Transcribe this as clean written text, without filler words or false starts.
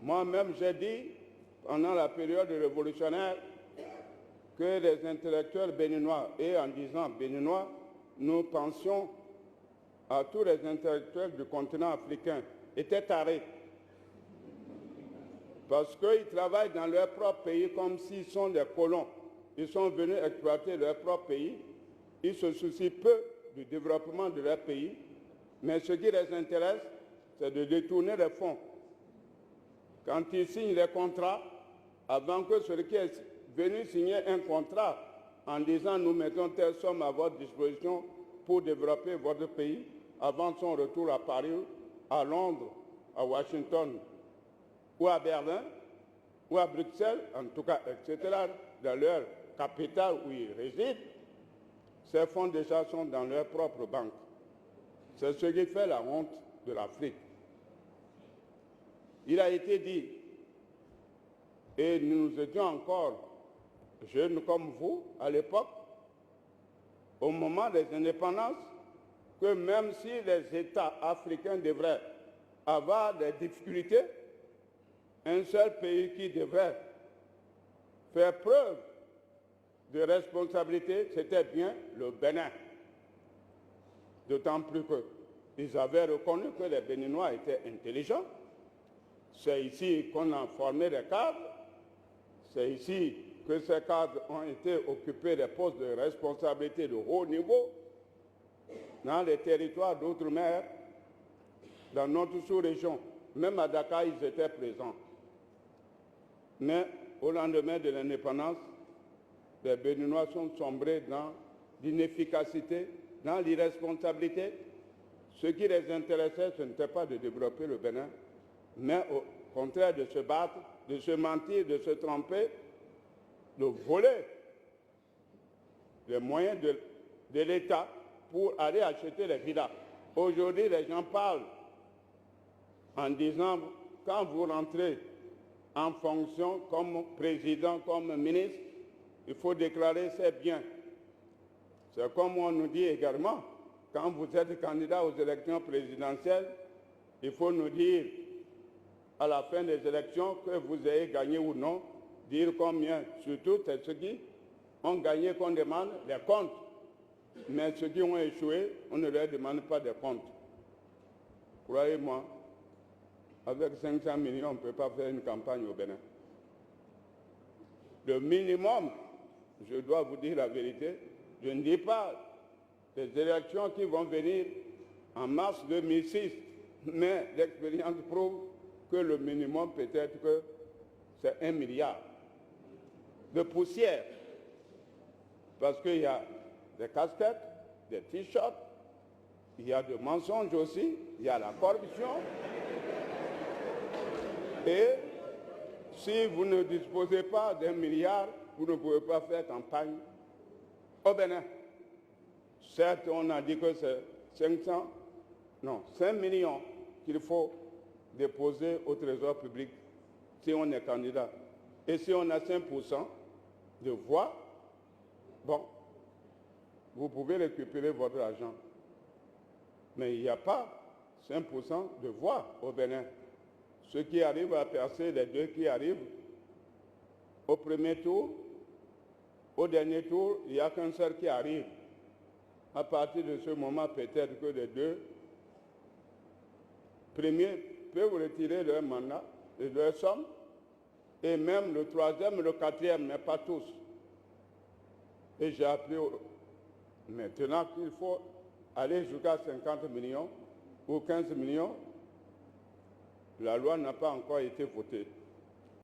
Moi-même, j'ai dit, pendant la période révolutionnaire, que les intellectuels béninois, et en disant béninois, nous pensions à tous les intellectuels du continent africain, étaient tarés. Parce qu'ils travaillent dans leur propre pays comme s'ils sont des colons. Ils sont venus exploiter leur propre pays. Ils se soucient peu du développement de leur pays. Mais ce qui les intéresse, c'est de détourner les fonds. Quand ils signent les contrats, avant que celui qui est venu signer un contrat en disant nous mettons telle somme à votre disposition pour développer votre pays, avant son retour à Paris, à Londres, à Washington, ou à Berlin, ou à Bruxelles, en tout cas, etc., dans leur capitale où ils résident, ces fonds déjà sont dans leur propre banque. C'est ce qui fait la honte de l'Afrique. Il a été dit, et nous étions encore jeunes comme vous à l'époque, au moment des indépendances, que même si les États africains devraient avoir des difficultés, un seul pays qui devrait faire preuve de responsabilité, c'était bien le Bénin. D'autant plus qu'ils avaient reconnu que les Béninois étaient intelligents. C'est ici qu'on a formé les cadres. C'est ici que ces cadres ont été occupés des postes de responsabilité de haut niveau dans les territoires d'outre-mer, dans notre sous-région. Même à Dakar, ils étaient présents. Mais au lendemain de l'indépendance, les Béninois sont sombrés dans l'inefficacité, dans l'irresponsabilité. Ce qui les intéressait, ce n'était pas de développer le Bénin, mais au contraire de se battre, de se mentir, de se tromper, de voler les moyens de l'État pour aller acheter les villas. Aujourd'hui, les gens parlent en disant, quand vous rentrez en fonction comme président, comme ministre, il faut déclarer ses biens. C'est comme on nous dit également, quand vous êtes candidat aux élections présidentielles, il faut nous dire à la fin des élections que vous ayez gagné ou non, dire combien. Surtout, c'est ceux qui ont gagné qu'on demande des comptes. Mais ceux qui ont échoué, on ne leur demande pas des comptes. Croyez-moi, avec 500 millions, on ne peut pas faire une campagne au Bénin. Le minimum, je dois vous dire la vérité, je ne dis pas les élections qui vont venir en mars 2006, mais l'expérience prouve que le minimum peut-être que c'est 1 milliard de poussière. Parce qu'il y a des casquettes, des t-shirts, il y a des mensonges aussi, il y a la corruption. Et si vous ne disposez pas d'1 milliard, vous ne pouvez pas faire campagne au Bénin. Certes, on a dit que c'est 5 millions qu'il faut déposer au Trésor public si on est candidat. Et si on a 5% de voix, bon, vous pouvez récupérer votre argent. Mais il n'y a pas 5% de voix au Bénin. Ceux qui arrivent à percer, les deux qui arrivent au premier tour, au dernier tour, il n'y a qu'un seul qui arrive. À partir de ce moment, peut-être que les deux premiers peuvent retirer leur mandat et leur somme, et même le troisième et le quatrième, mais pas tous. Et j'ai appris maintenant qu'il faut aller jusqu'à 50 millions ou 15 millions. La loi n'a pas encore été votée.